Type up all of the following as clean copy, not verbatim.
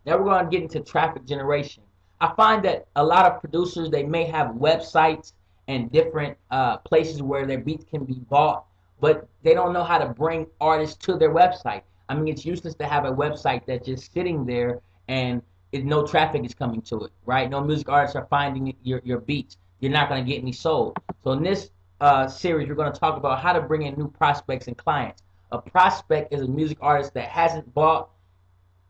Now we're going to get into traffic generation. I find that a lot of producers, they may have websites and different places where their beats can be bought, but they don't know how to bring artists to their website. I mean, it's useless to have a website that's just sitting there and no traffic is coming to it, right? No music artists are finding your beats. You're not going to get any sold. So in this series, we're going to talk about how to bring in new prospects and clients. A prospect is a music artist that hasn't bought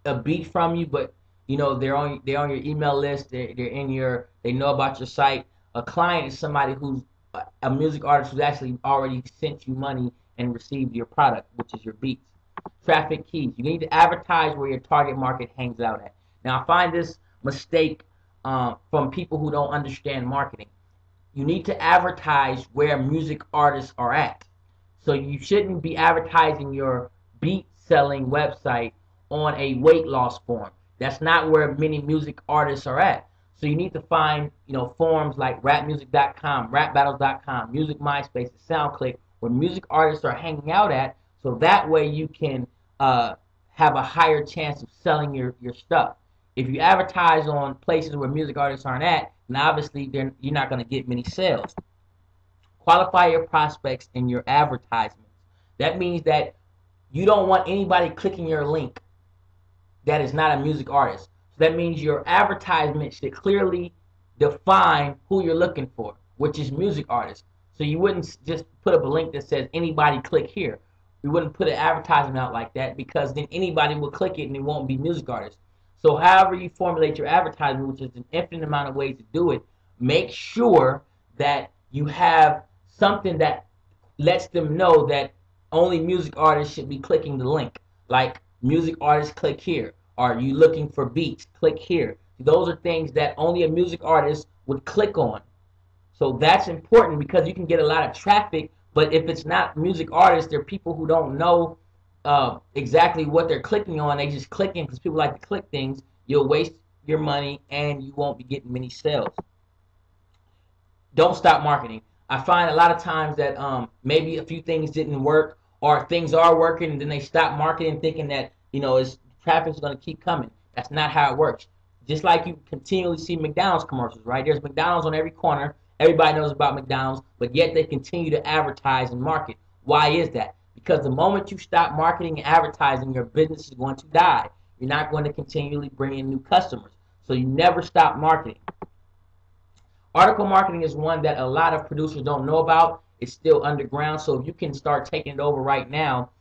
a beat from you, but you know they're on your email list. They're in your they know about your site. A client is somebody who's a music artist who's actually already sent you money and received your product, which is your beats. Traffic keys. You need to advertise where your target market hangs out at. Now, I find this mistake from people who don't understand marketing. You need to advertise where music artists are at. So you shouldn't be advertising your beat selling website on a weight loss forum. That's not where many music artists are at. So you need to find, forums like rapmusic.com, rapbattles.com, Music MySpace, SoundClick, where music artists are hanging out at, so that way you can have a higher chance of selling your stuff. If you advertise on places where music artists aren't at, then obviously you're not going to get many sales. Qualify your prospects in your advertisements. That means that you don't want anybody clicking your link that is not a music artist. So that means your advertisement should clearly define who you're looking for, which is music artists. So you wouldn't just put up a link that says anybody click here. You wouldn't put an advertisement out like that, because then anybody will click it and it won't be music artists. So however you formulate your advertisement, which is an infinite amount of ways to do it, make sure that you have something that lets them know that only music artists should be clicking the link. Like, music artists click here. Are you looking for beats? Click here. Those are things that only a music artist would click on. So that's important, because you can get a lot of traffic, but if it's not music artists, they're people who don't know exactly what they're clicking on. They just clicking because people like to click things. You'll waste your money and you won't be getting many sales. Don't stop marketing. I find a lot of times that maybe a few things didn't work, or things are working and then they stop marketing thinking that it's traffic's going to keep coming. That's not how it works. Just like you continually see McDonald's commercials, right? There's McDonald's on every corner. Everybody knows about McDonald's, but yet they continue to advertise and market. Why is that? Because the moment you stop marketing and advertising, your business is going to die. You're not going to continually bring in new customers. So you never stop marketing. Article marketing is one that a lot of producers don't know about. It's still underground, so if you can start taking it over right now,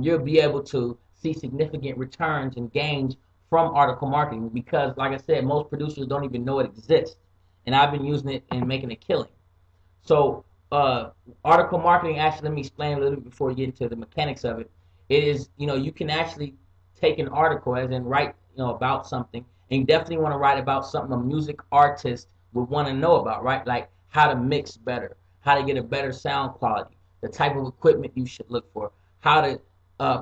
you'll be able to see significant returns and gains from article marketing, because, like I said, most producers don't even know it exists, and I've been using it and making a killing. So, article marketing, actually, let me explain a little bit before we get into the mechanics of it. It is, you can actually take an article, as in write, about something, and you definitely want to write about something a music artist would want to know about, right? Like how to mix better, how to get a better sound quality, the type of equipment you should look for, how to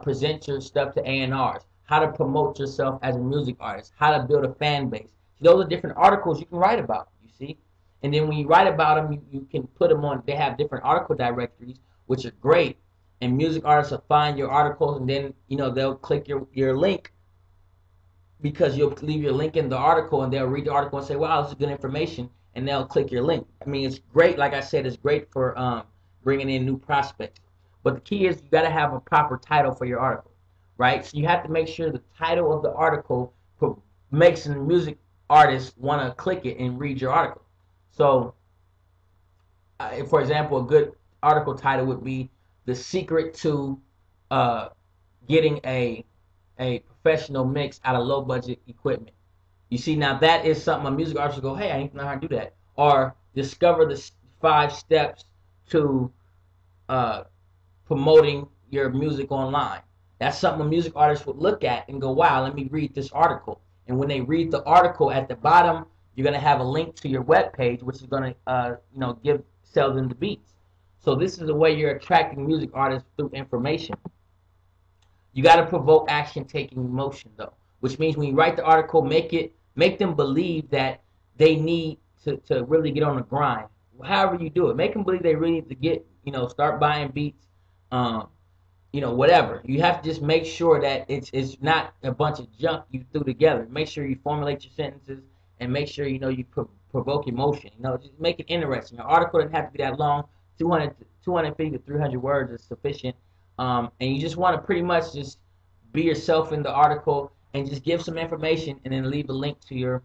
present your stuff to A&Rs, how to promote yourself as a music artist, how to build a fan base. Those are different articles you can write about, you see? And then when you write about them, you can put them on, they have different article directories, which are great. And music artists will find your articles, and then, they'll click your link, because you'll leave your link in the article, and they'll read the article and say, wow, this is good information, and they'll click your link. I mean, it's great. Like I said, it's great for bringing in new prospects. But the key is you got to have a proper title for your article, right? So you have to make sure the title of the article makes the music artist want to click it and read your article. So, for example, a good article title would be "The Secret to Getting a Professional Mix Out of Low Budget Equipment." You see, now that is something a music artist will go, hey, I need to know how to do that. Or discover the 5 steps to promoting your music online. That's something a music artist would look at and go, wow, let me read this article. And when they read the article, at the bottom, you're going to have a link to your web page, which is going to sell them the beats. So this is the way you're attracting music artists through information. You got to provoke action, taking emotion, though, which means when you write the article, make them believe that they need to really get on the grind. However you do it, make them believe they really need to start buying beats, whatever. You have to just make sure that it's not a bunch of junk you threw together. Make sure you formulate your sentences and make sure you provoke emotion. Just make it interesting. Your article doesn't have to be that long. 250 to 300 words is sufficient. And you just want to pretty much just be yourself in the article and just give some information and then leave a link to your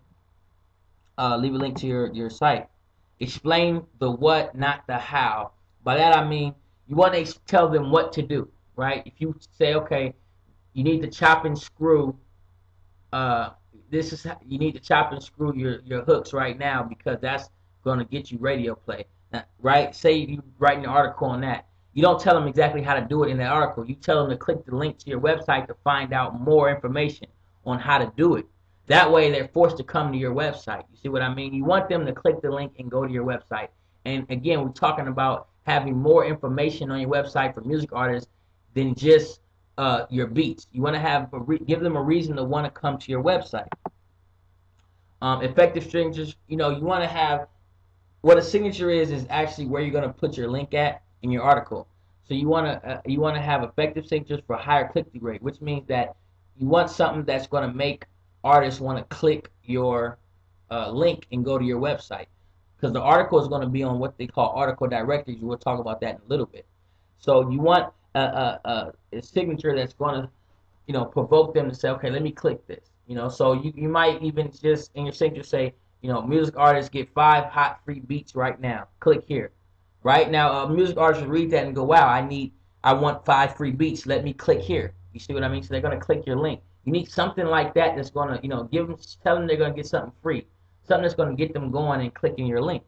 site. Explain the what, not the how. By that I mean you want to tell them what to do, right? If you say, okay, you need to chop and screw, you need to chop and screw your hooks right now because that's going to get you radio play, right? Say you write an article on that. You don't tell them exactly how to do it in that article. You tell them to click the link to your website to find out more information on how to do it. That way, they're forced to come to your website. You see what I mean? You want them to click the link and go to your website. And again, we're talking about having more information on your website for music artists than just your beats. You want to give them a reason to want to come to your website. Effective signatures. You want to have what a signature is actually where you're going to put your link at in your article. So you want to have effective signatures for higher click-through rate, which means that you want something that's going to make artists want to click your link and go to your website, because the article is going to be on what they call article directories. We'll talk about that in a little bit. So you want a signature that's going to provoke them to say, okay, let me click this. So you might even just in your signature say, music artists get 5 hot free beats right now. Click here. Right now, a music artist will read that and go, wow, I want 5 free beats. Let me click here. You see what I mean? So they're going to click your link. You need something like that that's going to, tell them they're going to get something free. Something that's going to get them going and clicking your link.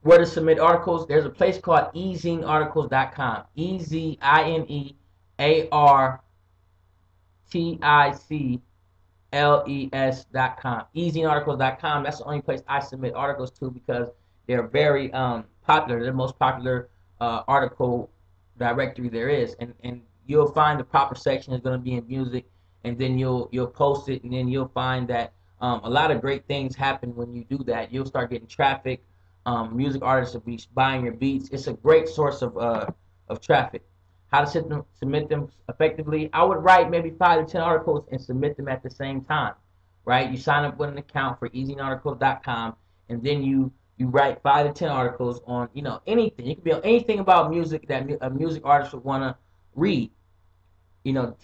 Where to submit articles? There's a place called ezinearticles.com. EZINEARTICLES.com. Ezinearticles.com. That's the only place I submit articles to because they're very popular. They're the most popular article directory there is. And you'll find the proper section is going to be in music, and then you'll post it, and then you'll find that a lot of great things happen when you do that. You'll start getting traffic. Music artists will be buying your beats. It's a great source of traffic. How to submit them effectively? I would write maybe 5 to 10 articles and submit them at the same time, right? You sign up with an account for ezinearticles.com, and then you write 5 to 10 articles on anything. It could be on anything about music that a music artist would want to read.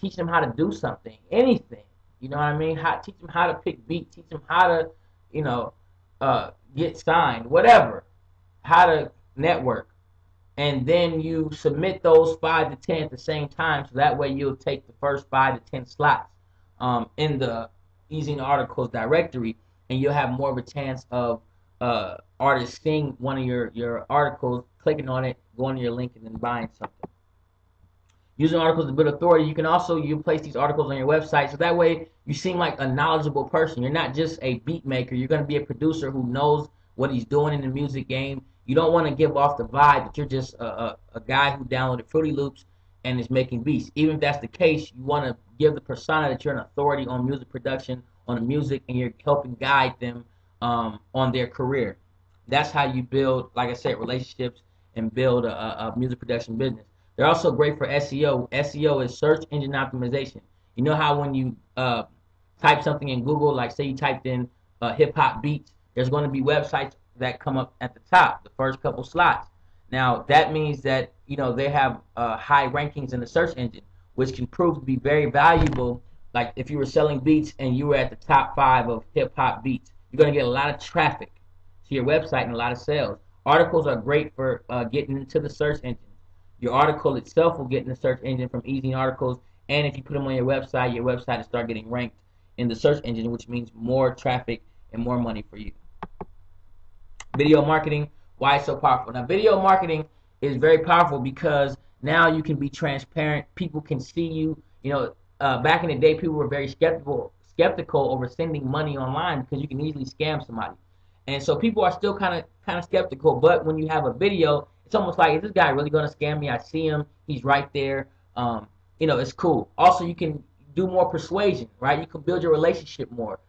Teach them how to do something, anything. You know what I mean? Teach them how to pick beats. Teach them how to get signed, whatever. How to network. And then you submit those 5 to 10 at the same time, so that way you'll take the first 5 to 10 slots in the Ezine Articles directory, and you'll have more of a chance of artists seeing one of your articles, clicking on it, going to your link, and then buying something. Using articles to build authority. You can also place these articles on your website, so that way you seem like a knowledgeable person. You're not just a beat maker. You're going to be a producer who knows what he's doing in the music game. You don't want to give off the vibe that you're just a guy who downloaded Fruity Loops and is making beats. Even if that's the case, you want to give the persona that you're an authority on music production, on the music, and you're helping guide them on their career. That's how you build, like I said, relationships and build a music production business. They're also great for SEO. SEO is search engine optimization. You know how when you type something in Google, like say you typed in hip-hop beats, there's going to be websites that come up at the top, the first couple slots. Now, that means that they have high rankings in the search engine, which can prove to be very valuable. Like if you were selling beats and you were at the top 5 of hip-hop beats, you're going to get a lot of traffic to your website and a lot of sales. Articles are great for getting into the search engine. Your article itself will get in the search engine from Ezine Articles, and if you put them on your website will start getting ranked in the search engine, which means more traffic and more money for you. Video marketing, why it's so powerful. Now, video marketing is very powerful because now you can be transparent. People can see you. Back in the day, people were very skeptical over sending money online because you can easily scam somebody. And so people are still kind of skeptical. But when you have a video, it's almost like, is this guy really going to scam me? I see him. He's right there. It's cool. Also, you can do more persuasion, right? You can build your relationship more.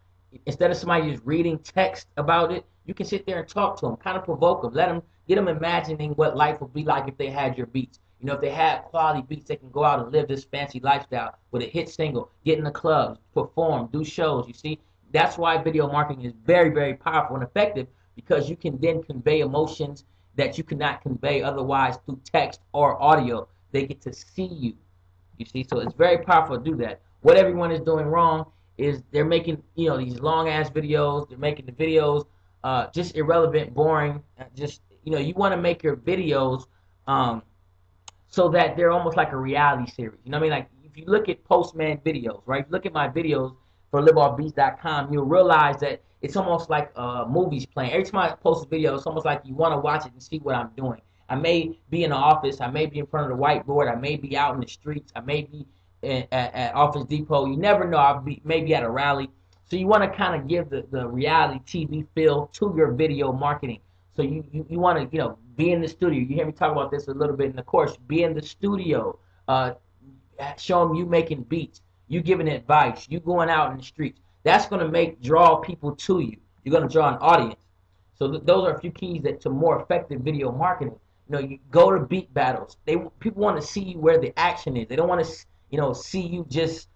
Instead of somebody just reading text about it, you can sit there and talk to them, kind of provoke them, get them imagining what life would be like if they had your beats. You know, if they have quality beats, they can go out and live this fancy lifestyle with a hit single, get in the clubs, perform, do shows. You see, that's why video marketing is very, very powerful and effective, because you can then convey emotions that you cannot convey otherwise through text or audio. They get to see you. You see, so it's very powerful to do that. What everyone is doing wrong is they're making, you know, these long ass videos. They're making the videos just irrelevant, boring. Just, you know, you want to make your videos um, so that they're almost like a reality series. You know what I mean? Like if you look at Postman videos, right? Look at my videos for liveoffbeats.com, you'll realize that it's almost like movies playing. Every time I post a video, it's almost like you want to watch it and see what I'm doing. I may be in the office, I may be in front of the whiteboard, I may be out in the streets, I may be at Office Depot. You never know. I'll be maybe at a rally. So you want to kind of give the reality TV feel to your video marketing. So you want to, you know, be in the studio. You hear me talk about this a little bit in the course. Be in the studio. Show them you making beats, you giving advice, you going out in the streets. That's going to draw people to you. You're going to draw an audience. So those are a few keys that to more effective video marketing. You know, you go to beat battles. People want to see you where the action is. They don't want to, you know, see you just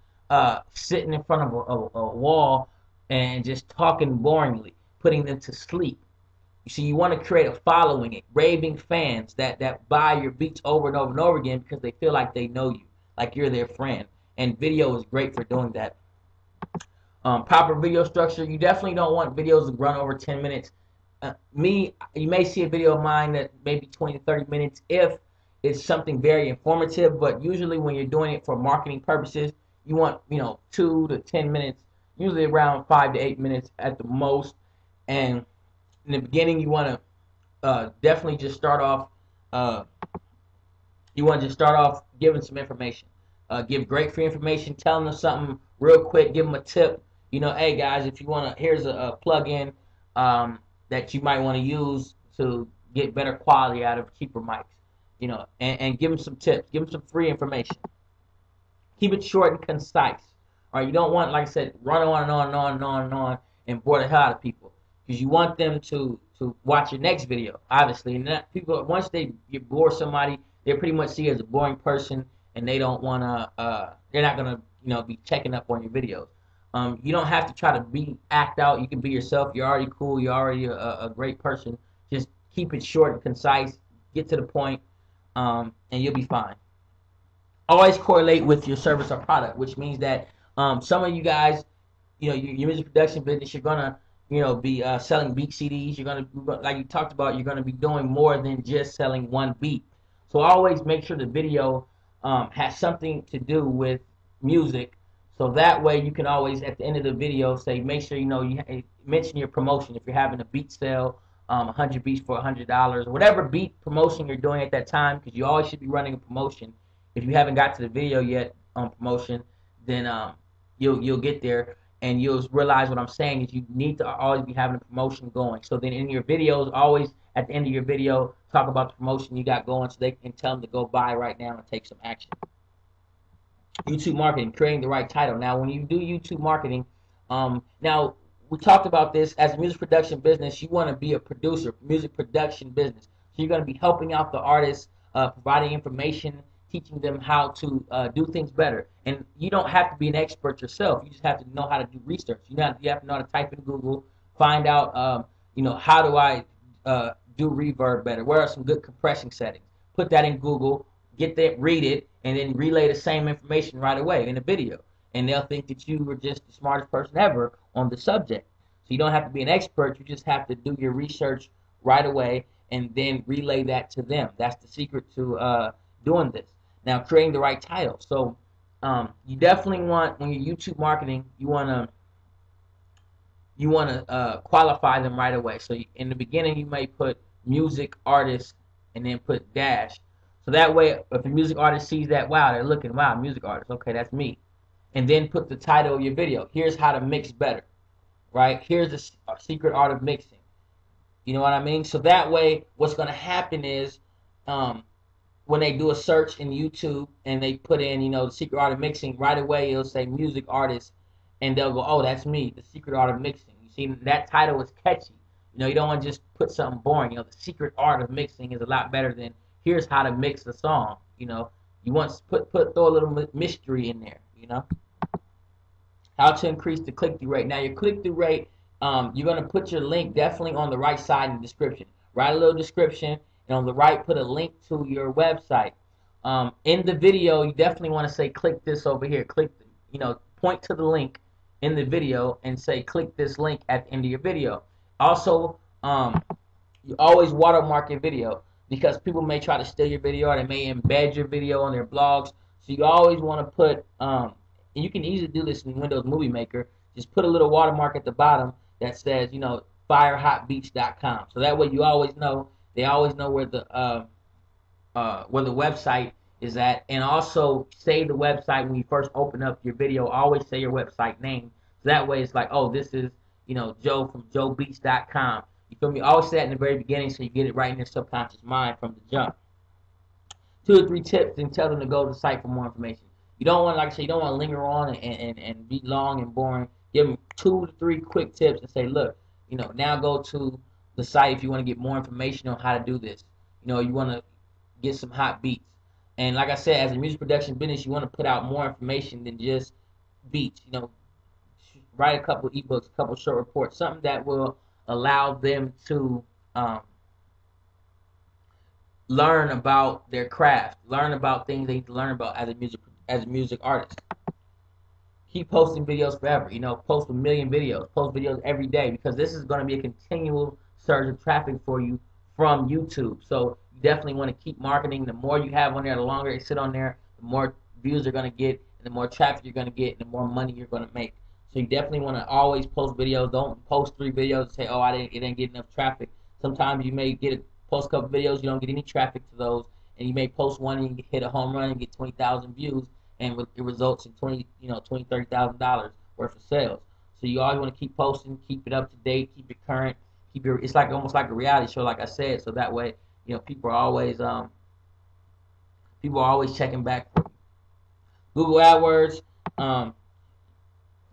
sitting in front of a wall and just talking boringly, putting them to sleep. You see, you want to create a following, raving fans that buy your beats over and over and over again because they feel like they know you, like you're their friend. And video is great for doing that. Proper video structure. You definitely don't want videos to run over 10 minutes. You may see a video of mine that maybe 20 to 30 minutes if it's something very informative, but usually when you're doing it for marketing purposes, you want, you know, 2 to 10 minutes, usually around 5 to 8 minutes at the most. And in the beginning, you want to definitely just start off. You want to just start off giving some information. Give great free information, telling them something real quick, give them a tip. You know, hey guys, if you want to, here's a plug-in that you might want to use to get better quality out of cheaper mics. You know, and give them some tips, give them some free information. Keep it short and concise. All right, you don't want, like I said, run on and on and on and on and on and bore the hell out of people, because you want them to watch your next video, obviously. And that people, once you bore somebody, they pretty much see you as a boring person, and they don't want to. They're not gonna, you know, be checking up on your videos. You don't have to try to act out. You can be yourself. You're already cool. You're already a great person. Just keep it short and concise. Get to the point, and you'll be fine. Always correlate with your service or product, which means that some of you guys, you know, your music production business, you're gonna, you know, be selling beat CDs. You're gonna, like you talked about, you're gonna be doing more than just selling one beat. So always make sure the video has something to do with music. So that way you can always, at the end of the video, say, make sure, you know, you mention your promotion. If you're having a beat sale, 100 beats for $100, or whatever beat promotion you're doing at that time, because you always should be running a promotion. If you haven't got to the video yet on promotion, then you'll get there, and you'll realize what I'm saying is you need to always be having a promotion going. So then in your videos, always at the end of your video, talk about the promotion you got going, so they can tell them to go buy right now and take some action. YouTube marketing, creating the right title. Now, when you do YouTube marketing, now we talked about this as a music production business. You want to be a producer, music production business. So you're going to be helping out the artists, providing information, teaching them how to do things better. And you don't have to be an expert yourself. You just have to know how to do research. You have to know how to type in Google, find out, you know, how do I do reverb better? Where are some good compression settings? Put that in Google, get that, read it, and then relay the same information right away in a video. And they'll think that you were just the smartest person ever on the subject. So you don't have to be an expert. You just have to do your research right away and then relay that to them. That's the secret to doing this. Now, creating the right title. So you definitely want, when you're YouTube marketing, you want to qualify them right away. So in the beginning, you may put music artist and then put dash. So that way, if a music artist sees that, wow, they're looking, wow, music artist, okay, that's me. And then put the title of your video. Here's how to mix better, right? Here's the secret art of mixing. You know what I mean? So that way, what's going to happen is when they do a search in YouTube and they put in, you know, the secret art of mixing, right away it'll say music artist, and they'll go, oh, that's me, the secret art of mixing. You see, that title is catchy. You know, you don't want to just put something boring. You know, the secret art of mixing is a lot better than here's how to mix a song. You know, you want to throw a little mystery in there. You know, how to increase the click-through rate. Now your click-through rate, you're gonna put your link definitely on the right side in the description. Write a little description, and on the right put a link to your website. In the video, you definitely want to say click this over here. Click, point to the link in the video and say click this link at the end of your video. Also, you always watermark your video because people may try to steal your video or they may embed your video on their blogs. So you always want to put, and you can easily do this in Windows Movie Maker. Just put a little watermark at the bottom that says, firehotbeats.com. So that way you always know, they always know where the website is at. And also save the website when you first open up your video. Always say your website name. So that way it's like, oh, this is, Joe from joebeats.com. You feel me? Always say that in the very beginning so you get it right in your subconscious mind from the jump. 2 or 3 tips and tell them to go to the site for more information. You don't want, like I said, you don't want to linger on and be long and boring. Give them 2 to 3 quick tips and say, look, now go to the site if you want to get more information on how to do this. You want to get some hot beats. And like I said, as a music production business, you want to put out more information than just beats. Write a couple ebooks, a couple short reports, something that will allow them to learn about their craft, learn about things they need to learn about as a music artist. Keep posting videos forever. Post 1 million videos, post videos every day, because this is going to be a continual surge of traffic for you from YouTube. So you definitely want to keep marketing. The more you have on there, the longer it sit on there, the more views you're going to get, and the more traffic you're going to get, and the more money you're going to make. So you definitely want to always post videos. Don't post 3 videos and say, oh, it didn't get enough traffic. Sometimes you may post a couple videos, you don't get any traffic to those, and you may post one and you hit a home run and get 20,000 views, and it results in $30,000 worth of sales. So you always want to keep posting, keep it up to date, keep it current, it's like almost like a reality show, like I said. So that way, people are always checking back for you. Google AdWords.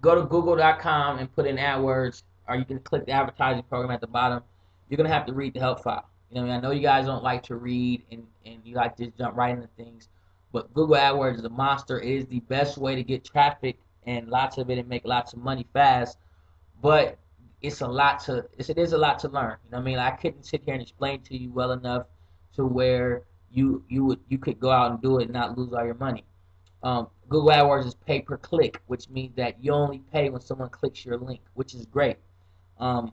Go to google.com and put in AdWords, or you can click the advertising program at the bottom. You're going to have to read the help file. I know you guys don't like to read and you like to just jump right into things, but Google AdWords is a monster. It is the best way to get traffic and lots of it and make lots of money fast, but it is a lot to learn. I couldn't sit here and explain to you well enough to where you could go out and do it and not lose all your money. Google AdWords is pay per click, which means that you only pay when someone clicks your link, which is great. Now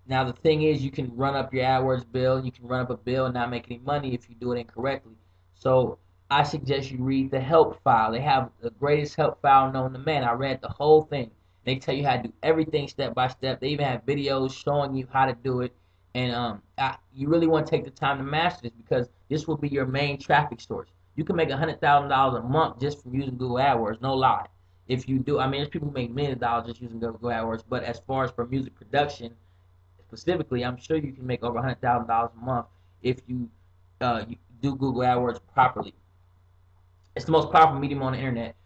the thing is, you can run up your AdWords bill, you can run up a bill and not make any money if you do it incorrectly. So I suggest you read the help file. They have the greatest help file known to man. I read the whole thing. They tell you how to do everything step by step. They even have videos showing you how to do it. And you really want to take the time to master this, because this will be your main traffic source. You can make $100,000 a month just from using Google AdWords, no lie. If you do, there's people who make millions of dollars just using Google AdWords, but as far as for music production specifically, I'm sure you can make over $100,000 a month if you do Google AdWords properly. It's the most powerful medium on the internet.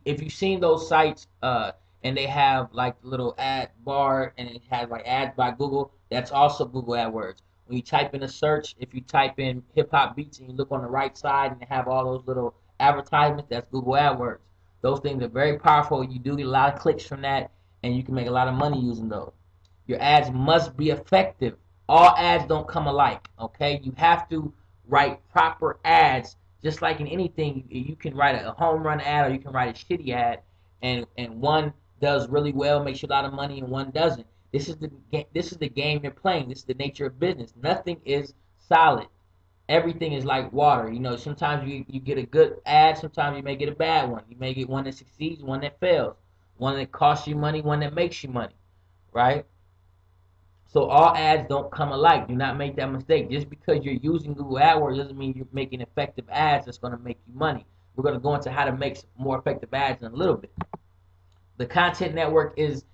If you've seen those sites and they have like the little ad bar and it has like ads by Google, that's also Google AdWords. When you type in a search, if you type in hip hop beats and you look on the right side and they have all those little advertisements, that's Google AdWords. Those things are very powerful. You do get a lot of clicks from that, and you can make a lot of money using those. Your ads must be effective. All ads don't come alike, okay? You have to write proper ads. Just like in anything, you can write a home run ad or you can write a shitty ad, and one does really well, makes you a lot of money, and one doesn't. This is the game you're playing. This is the nature of business. Nothing is solid. Everything is like water. Sometimes you get a good ad, sometimes you may get a bad one. You may get one that succeeds, one that fails, one that costs you money, one that makes you money, right? So all ads don't come alike. Do not make that mistake. Just because you're using Google AdWords doesn't mean you're making effective ads that's going to make you money. We're going to go into how to make more effective ads in a little bit. The content network is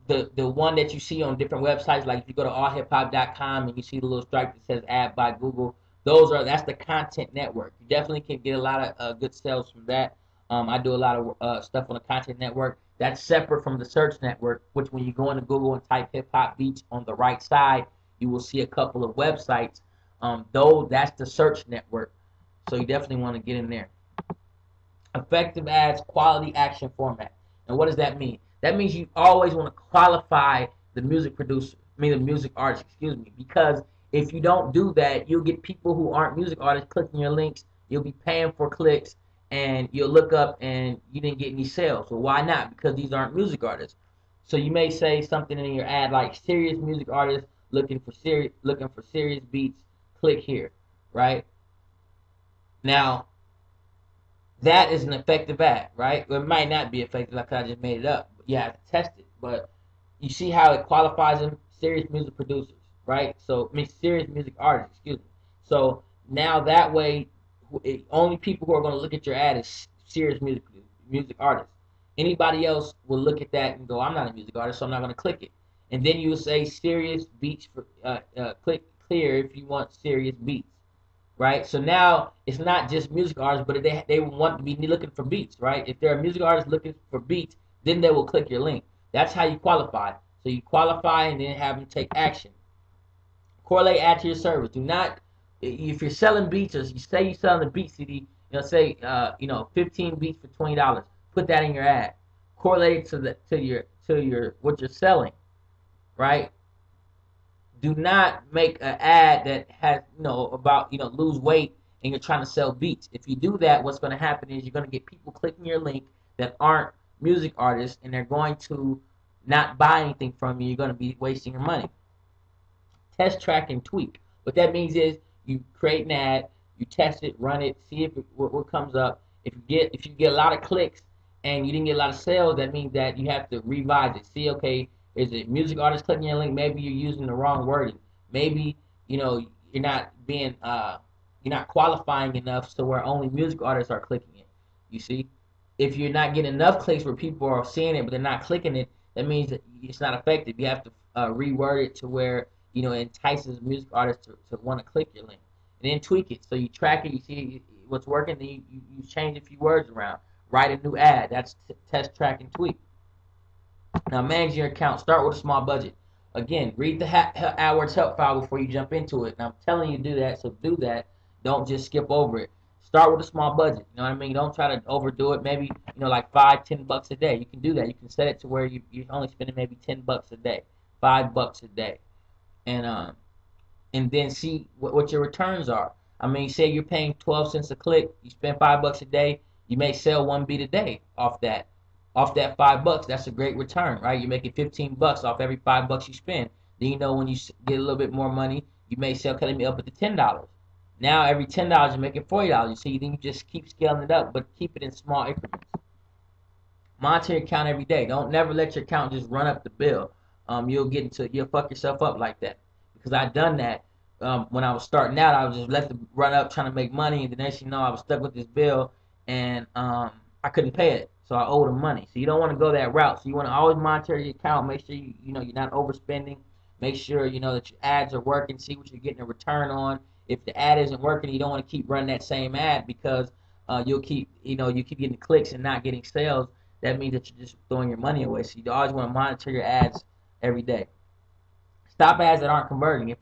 the one that you see on different websites. Like if you go to allhiphop.com and you see the little stripe that says ad by Google, that's the content network. You definitely can get a lot of good sales from that. I do a lot of stuff on the content network. That's separate from the search network, which when you go into Google and type hip hop beats on the right side, you will see a couple of websites. Though that's the search network. So you definitely want to get in there. Effective ads, quality action format. And what does that mean? That means you always want to qualify the music producer, the music artist, excuse me, because if you don't do that, you'll get people who aren't music artists clicking your links. You'll be paying for clicks, and you'll look up and you didn't get any sales. So why not? Because these aren't music artists. So you may say something in your ad like serious music artist looking for serious beats, click here, right? Now, that is an effective ad, right? It might not be effective like I just made it up. But you have to test it. But you see how it qualifies them serious music producers, right? So I mean serious music artists, excuse me. So now that way, only people who are going to look at your ad is serious music artists. Anybody else will look at that and go, I'm not a music artist, so I'm not going to click it. And then you will say serious beats for click clear if you want serious beats, right? So now it's not just music artists, but they want to be looking for beats, right? If they're a music artist looking for beats, then they will click your link. That's how you qualify. So you qualify and then have them take action. Correlate ad to your service. Do not, if you're selling beats, or you say you're selling a beat CD, say 15 beats for $20. Put that in your ad. Correlate it to your what you're selling, right? Do not make an ad that has about lose weight and you're trying to sell beats. If you do that, what's going to happen is you're going to get people clicking your link that aren't music artists, and they're going to not buy anything from you. You're going to be wasting your money. Test, track, and tweak. What that means is you create an ad, you test it, run it, see if what comes up. If you get a lot of clicks and you didn't get a lot of sales, that means that you have to revise it. See, okay, is it music artist clicking your link? Maybe you're using the wrong wording. Maybe you're not qualifying enough to where only music artists are clicking it. You see, if you're not getting enough clicks where people are seeing it but they're not clicking it, that means that it's not effective. You have to reword it to where it entices music artists to want to click your link, and then tweak it. So you track it, you see what's working, then you change a few words around. Write a new ad. That's test, track, and tweak. Now, manage your account. Start with a small budget. Again, read the AdWords help file before you jump into it. And I'm telling you to do that, so do that. Don't just skip over it. Start with a small budget. You know what I mean? Don't try to overdo it. Maybe like $5-10 a day. You can do that. You can set it to where you're only spending maybe $10 a day, $5 a day, and then see what your returns are. I mean, say you're paying 12 cents a click. You spend $5 a day. You may sell one beat a day off that. Off that $5, that's a great return, right? You're making $15 off every $5 you spend. Then when you get a little bit more money, you may say, okay, let me up it to $10. Now every $10 you're making $40. So then you just keep scaling it up, but keep it in small increments. Monitor your account every day. Don't never let your account just run up the bill. You'll fuck yourself up like that. Because I've done that when I was starting out. I was just let it run up trying to make money, and the next thing you know, I was stuck with this bill, and I couldn't pay it. So I owed them money. So you don't want to go that route. So you want to always monitor your account. Make sure you're not overspending. Make sure that your ads are working. See what you're getting a return on. If the ad isn't working, you don't want to keep running that same ad because you keep getting clicks and not getting sales. That means that you're just throwing your money away. So you always want to monitor your ads every day. Stop ads that aren't converting.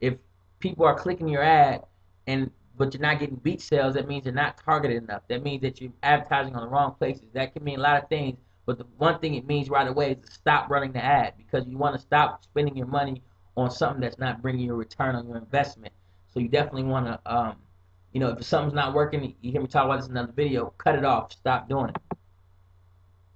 If people are clicking your ad but you're not getting beat sales, that means you're not targeted enough. That means that you're advertising on the wrong places. That can mean a lot of things, but the one thing it means right away is to stop running the ad, because you want to stop spending your money on something that's not bringing you a return on your investment. So you definitely want to, if something's not working, you hear me talk about this in another video, cut it off. Stop doing it.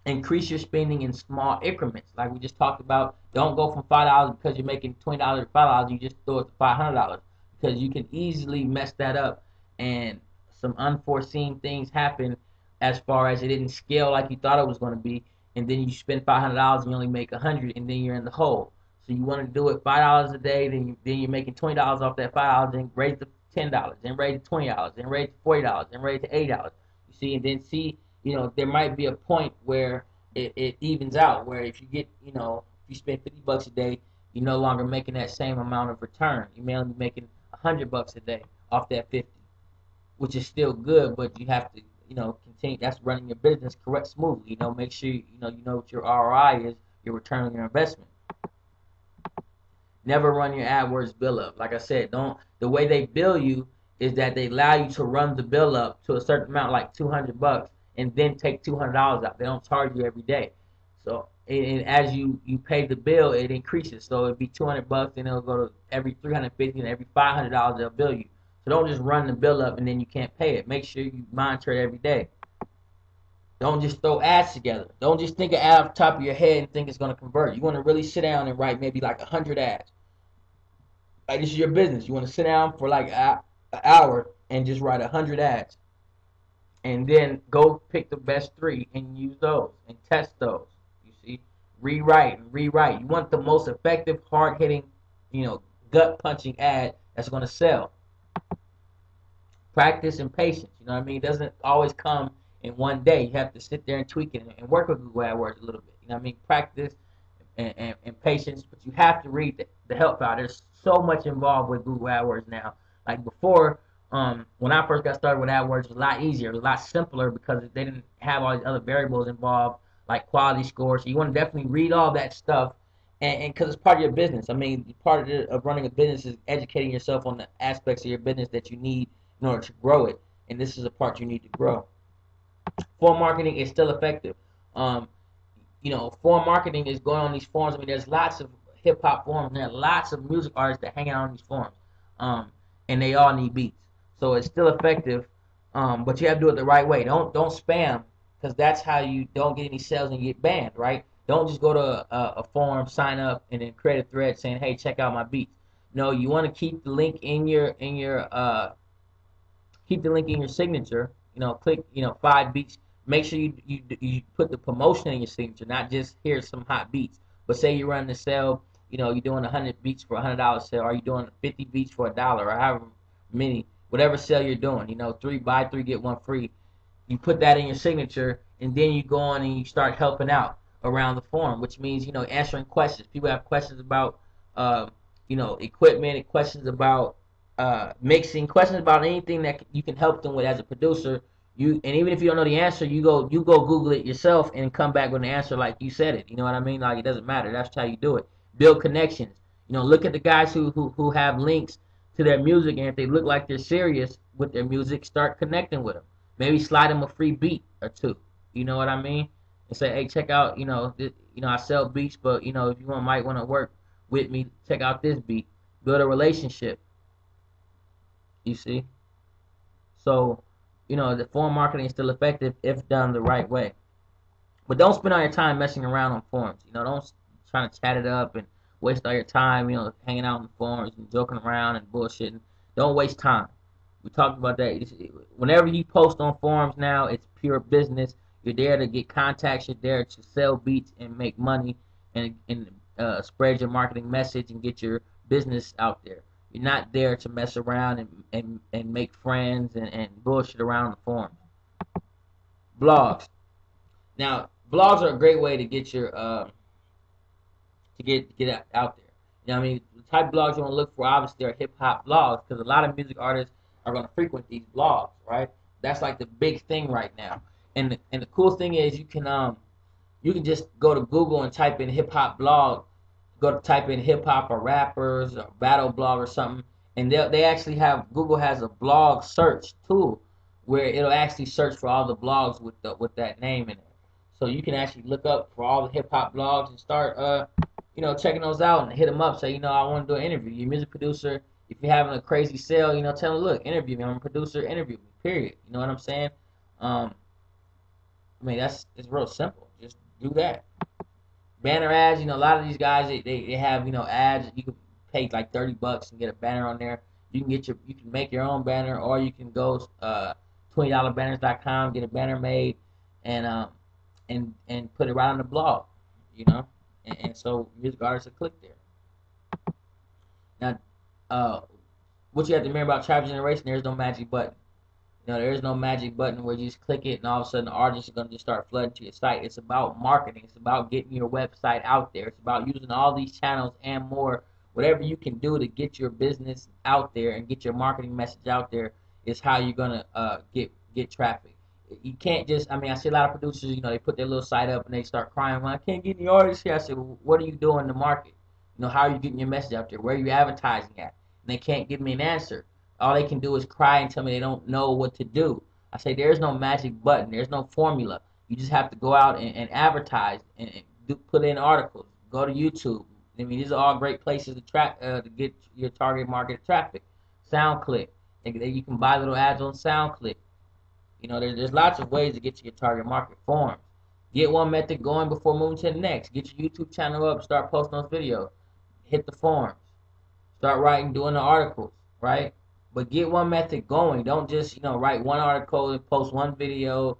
Increase your spending in small increments, like we just talked about. Don't go from $5 because you're making $20 to $5. You just throw it to $500. Because you can easily mess that up and some unforeseen things happen as far as it didn't scale like you thought it was going to be, and then you spend $500 and you only make $100, and then you're in the hole. So you want to do it $5 a day, then you're making $20 off that $5, then raise it to $10, then raise it to $20, then raise it to $40, then raise it to $80. You see, and then see, there might be a point where it evens out, where if you get, if you spend $50 a day, you're no longer making that same amount of return. You may only be making $100 a day off that 50, which is still good, but you have to, continue. That's running your business correct, smoothly. Make sure you know what your ROI is, your return on your investment. Never run your AdWords bill up. Like I said, the way they bill you is that they allow you to run the bill up to a certain amount, like $200, and then take $200 out. They don't charge you every day. So and as you pay the bill, it increases. So it'd be $200, and it'll go to every 350, and every $500 they'll bill you. So don't just run the bill up and then you can't pay it. Make sure you monitor it every day. Don't just throw ads together. Don't just think of ad off the top of your head and think it's going to convert. You want to really sit down and write maybe like 100 ads. Like this is your business. You want to sit down for like an hour and just write 100 ads. And then go pick the best 3 and use those and test those. You see? Rewrite and rewrite. You want the most effective, hard-hitting, gut-punching ad that's going to sell. Practice and patience. You know what I mean? It doesn't always come in one day. You have to sit there and tweak it and work with Google AdWords a little bit. You know what I mean? Practice and patience, but you have to read the help out. There's so much involved with Google AdWords now. Like before, when I first got started with AdWords, it was a lot easier. It was a lot simpler because they didn't have all these other variables involved, like quality scores. So you want to definitely read all that stuff, and because it's part of your business. I mean, part of running a business is educating yourself on the aspects of your business that you need in order to grow it, and this is a part you need to grow. Form marketing is still effective. Form marketing is going on these forums. I mean, there's lots of hip hop forums, and there are lots of music artists that hang out on these forums, and they all need beats. So it's still effective, but you have to do it the right way. Don't spam, because that's how you don't get any sales and you get banned, right? Don't just go to a forum, sign up, and then create a thread saying, "Hey, check out my beats." No, you want to keep the link in your signature. Click 5 beats. Make sure you put the promotion in your signature, not just here's some hot beats. But say you're running a sale, you're doing 100 beats for $100 sale, or you're doing 50 beats for $1, or however many, whatever sale you're doing. buy 3 get 1 free. You put that in your signature, and then you go on and you start helping out around the forum, which means answering questions. People have questions about equipment, and questions about mixing, questions about anything that you can help them with as a producer. And even if you don't know the answer, you go Google it yourself and come back with an answer like you said it. You know what I mean? Like, it doesn't matter. That's how you do it. Build connections. Look at the guys who have links to their music, and if they look like they're serious with their music, start connecting with them. Maybe slide them a free beat or 2. You know what I mean? And say, hey, check out, I sell beats, but if you might want to work with me, check out this beat. Build a relationship. You see? So, the form marketing is still effective if done the right way. But don't spend all your time messing around on forums. Don't try to chat it up and waste all your time, hanging out on the forums and joking around and bullshitting. Don't waste time. We talked about that. Whenever you post on forums now, it's pure business. You're there to get contacts. You're there to sell beats and make money and spread your marketing message and get your business out there. You're not there to mess around and make friends and bullshit around the forums. Blogs. Now, blogs are a great way to get your to get out there. I mean, the type of blogs you want to look for obviously are hip hop blogs, because a lot of music artists are going to frequent these blogs, right? That's like the big thing right now. And the cool thing is you can just go to Google and type in hip hop blog. Go to type in hip hop or rappers or battle blog or something, and they actually have, Google has a blog search tool where it'll actually search for all the blogs with that name in it. So you can actually look up for all the hip hop blogs and start checking those out and hit them up. Say, I want to do an interview. You're a music producer. If you're having a crazy sale, tell them, look, interview me. I'm a producer. Interview me. Period. You know what I'm saying? I mean, it's real simple. Just do that. Banner ads, a lot of these guys they have ads. You can pay like $30 and get a banner on there. You can make your own banner, or you can go $20banners.com, get a banner made, and put it right on the blog, and so music artists will click there. Now, what you have to remember about Trap Generation, there's no magic button. There is no magic button where you just click it and all of a sudden the artists are going to just start flooding to your site. It's about marketing. It's about getting your website out there. It's about using all these channels and more. Whatever you can do to get your business out there and get your marketing message out there is how you're going to get traffic. You can't just, I see a lot of producers, they put their little site up and they start crying, well, I can't get any artists here. I said, well, what are you doing in the market? How are you getting your message out there? Where are you advertising at? And they can't give me an answer. all they can do is cry and tell me they don't know what to do. I say there's no magic button. There's no formula. You just have to go out and advertise and put in articles. Go to YouTube. I mean, these are all great places to get your target market traffic. SoundClick. You can buy little ads on SoundClick. You know, there's lots of ways to get to your target market. Forums. Get one method going before moving to the next. Get your YouTube channel up. Start posting those videos. Hit the forums. Start writing, doing the articles, right? But get one method going. Don't just, write one article and post one video,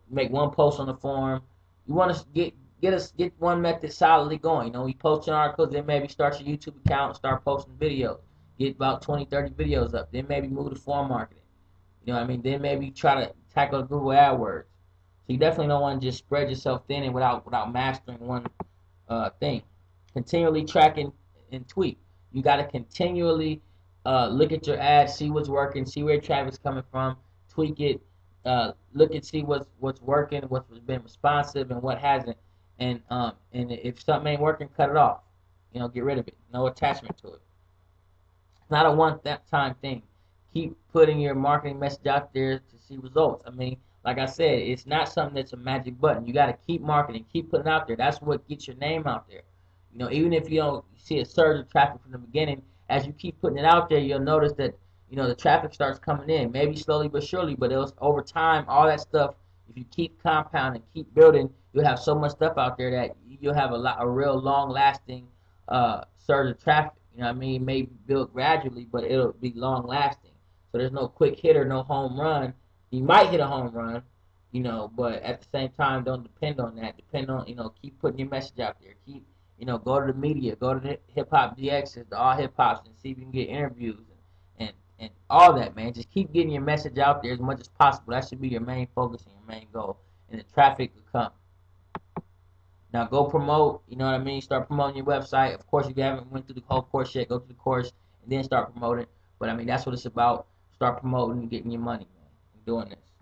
make one post on the forum. You want to get one method solidly going. You post your articles, then maybe start your YouTube account and start posting videos. Get about 20, 30 videos up. Then maybe move to forum marketing. You know what I mean? Then maybe try to tackle Google AdWords. So you definitely don't want to just spread yourself thin and without mastering one thing. Continually tracking and tweak. You got to continually look at your ads, see what's working, see where traffic's coming from, tweak it, see what's working, what's been responsive, and what hasn't. And if something ain't working, cut it off. Get rid of it. No attachment to it. It's not a one-time thing. Keep putting your marketing message out there to see results. I mean, like I said, it's not something that's a magic button. You got to keep marketing, keep putting it out there. That's what gets your name out there. Even if you don't see a surge of traffic from the beginning, as you keep putting it out there, you'll notice that, the traffic starts coming in, maybe slowly but surely, but over time, all that stuff, if you keep compounding, keep building, you'll have so much stuff out there that you'll have a real long-lasting surge of traffic. I mean, it may build gradually, but it'll be long-lasting. So there's no quick hitter, no home run. You might hit a home run, but at the same time, don't depend on that. Depend on, keep putting your message out there. Keep go to the media, go to the Hip Hop DXs, the All Hip Hops, and see if you can get interviews and all that, man. Just keep getting your message out there as much as possible. That should be your main focus and your main goal, and the traffic will come. Now go promote, you know what I mean? Start promoting your website. Of course, if you haven't went through the whole course yet, go through the course and then start promoting. But I mean, that's what it's about. Start promoting and getting your money, man, and doing this.